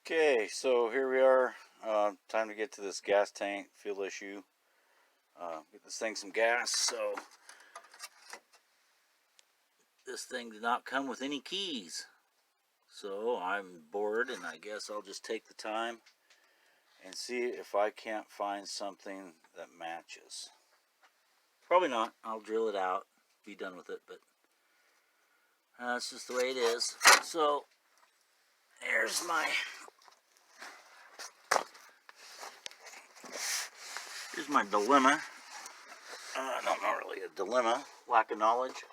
Okay, so here we are. Time to get to this gas tank fuel issue. Get this thing some gas. So this thing did not come with any keys. So I'm bored, and I guess I'll just take the time and see if I can't find something that matches. Probably not. I'll drill it out, be done with it, but that's just the way it is. So here's my dilemma. No, not really a dilemma. Lack of knowledge.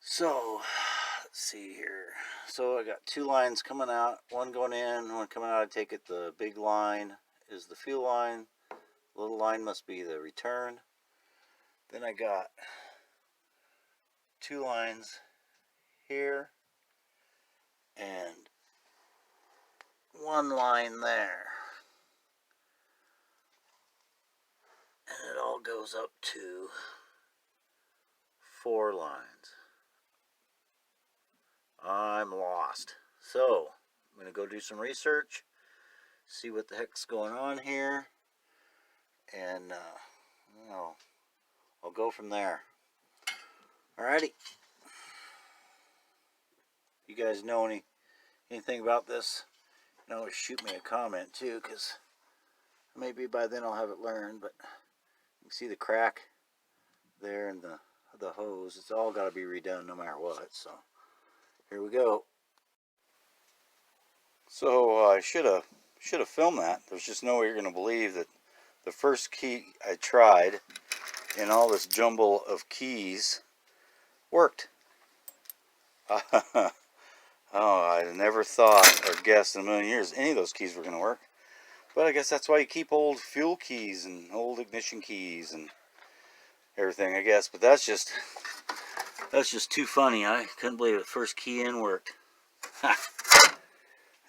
So let's see here. So I got two lines coming out, one going in, one coming out. I take it the big line is the fuel line, the little line must be the return. Then I got two lines here and one line there, and it all goes up to 4 lines. I'm lost. So I'm going to go do some research, see what the heck's going on here, and I'll go from there. Alrighty. You guys know anything about this, you can always shoot me a comment too, because maybe by then I'll have it learned. But you can see the crack there in the hose. It's all got to be redone no matter what. So here we go. So I should have filmed that. There's just no way you're going to believe that the first key I tried in all this jumble of keys worked. Oh, I never thought or guessed in a million years any of those keys were going to work. But I guess that's why you keep old fuel keys and old ignition keys and everything, I guess. But that's just too funny. I couldn't believe it. First key in worked.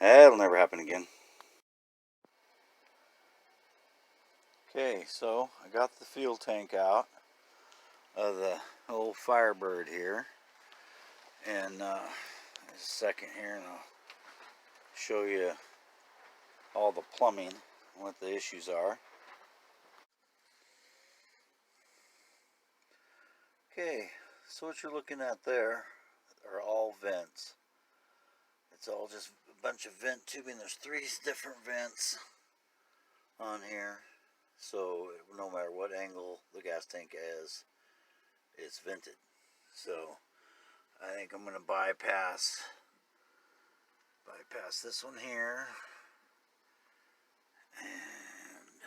That'll never happen again. Okay, so I got the fuel tank out of the old Firebird here, and a second here, and I'll show you all the plumbing, what the issues are. Okay, so what you're looking at there are all vents. It's all just a bunch of vent tubing. There's 3 different vents on here, so no matter what angle the gas tank is, it's vented. So I think I'm going to bypass this one here, and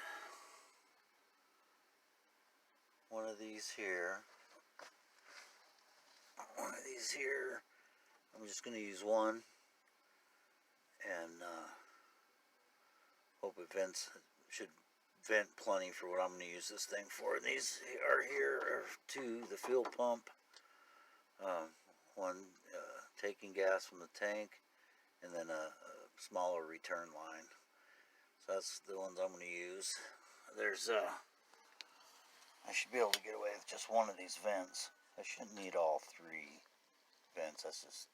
one of these here. I'm just going to use one, and hope it should vent plenty for what I'm going to use this thing for. And these are to the fuel pump. One taking gas from the tank, and then a smaller return line. So that's the ones I'm going to use. I should be able to get away with just one of these vents. I shouldn't need all 3 vents. That's just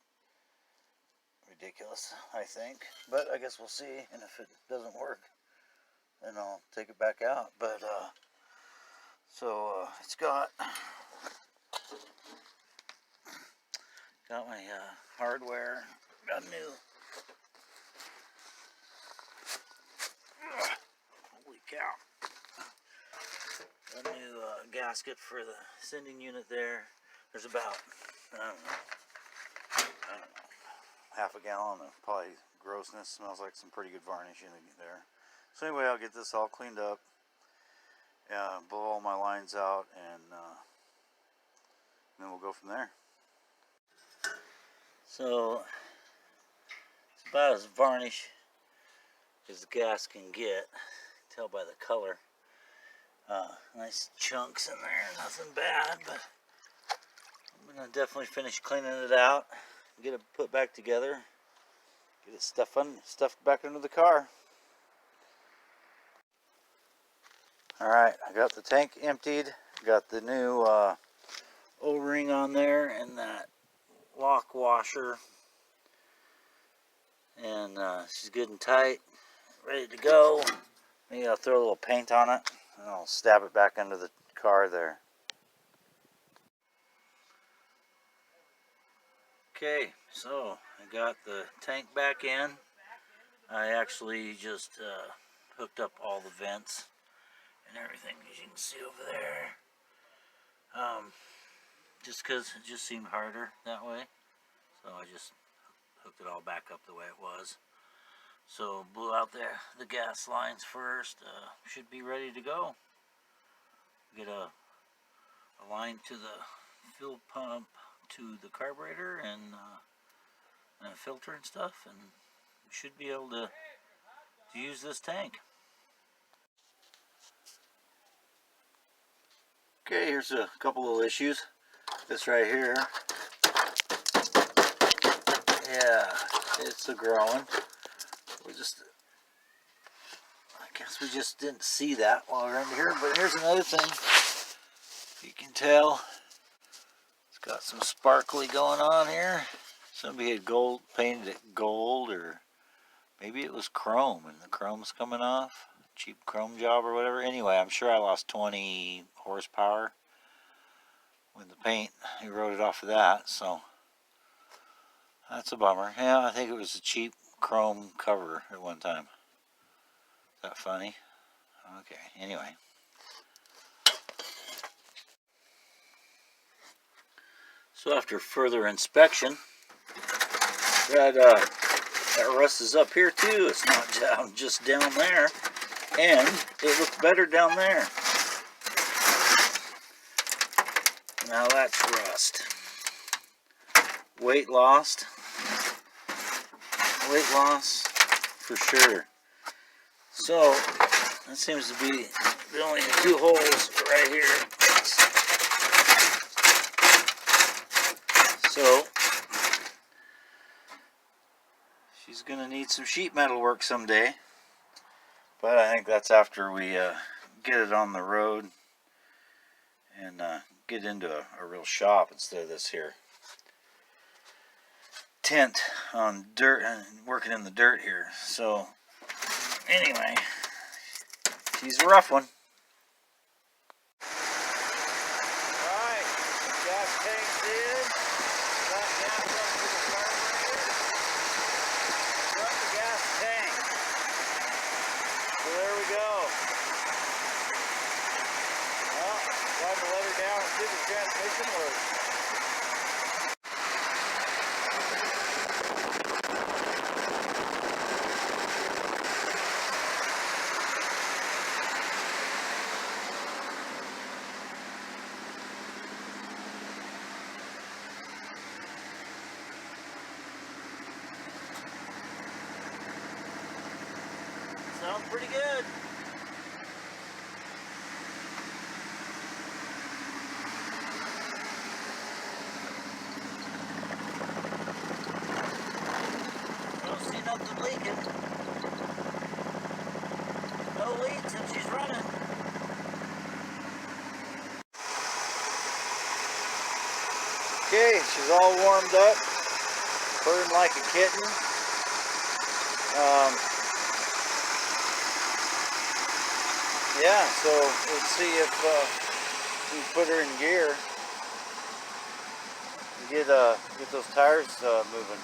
ridiculous, I think. But I guess we'll see. And if it doesn't work, then I'll take it back out. But it's got my hardware. Got a new. Holy cow! A new gasket for the sending unit there. There's about, I don't know, half a gallon of probably grossness. Smells like some pretty good varnish in there. So anyway, I'll get this all cleaned up, blow all my lines out, and then we'll go from there. So it's about as varnish as the gas can get. Tell by the color. Nice chunks in there, nothing bad, but I'm gonna definitely finish cleaning it out, get it put back together, get it stuffed back into the car. Alright, I got the tank emptied, got the new O-ring on there, and that lock washer and she's good and tight, ready to go. Maybe I'll throw a little paint on it and I'll stab it back under the car there. Okay, so I got the tank back in. I actually just hooked up all the vents and everything, as you can see over there. Just because it just seemed harder that way, so I just hooked it all back up the way it was. So blew out the gas lines first. Should be ready to go. Get a line to the fuel pump, to the carburetor, and a filter and stuff, and we should be able to use this tank. Okay, here's a couple little issues. This right here, yeah, it's a growing. I guess we just didn't see that while we were under here. But here's another thing. You can tell it's got some sparkly going on here. Somebody had painted it gold, or maybe it was chrome and the chrome's coming off. Cheap chrome job or whatever. Anyway, I'm sure I lost 20 horsepower with the paint. He wrote it off of that, so that's a bummer. Yeah, I think it was a cheap chrome cover at one time. Is that funny? Okay, anyway. So after further inspection, that rust is up here too. It's not just down there. And it looks better down there. Now that's rust. Weight loss for sure. So that seems to be the only two holes right here. So she's gonna need some sheet metal work someday, but I think that's after we get it on the road and get into a real shop instead of this here tent on dirt and working in the dirt here. So anyway, she's a rough one. Alright, gas tank's in. Got gas up to the carburetor. Got the gas tank. So there we go. Well, time to let her down and see if the transmission works. Sounds pretty good. Don't see nothing leaking. No leaks and she's running. Okay, she's all warmed up, purring like a kitten. Yeah, so let's see if we put her in gear and get those tires moving.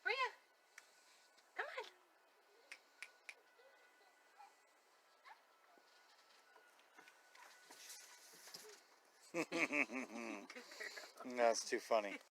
Bria, come on. That's too funny.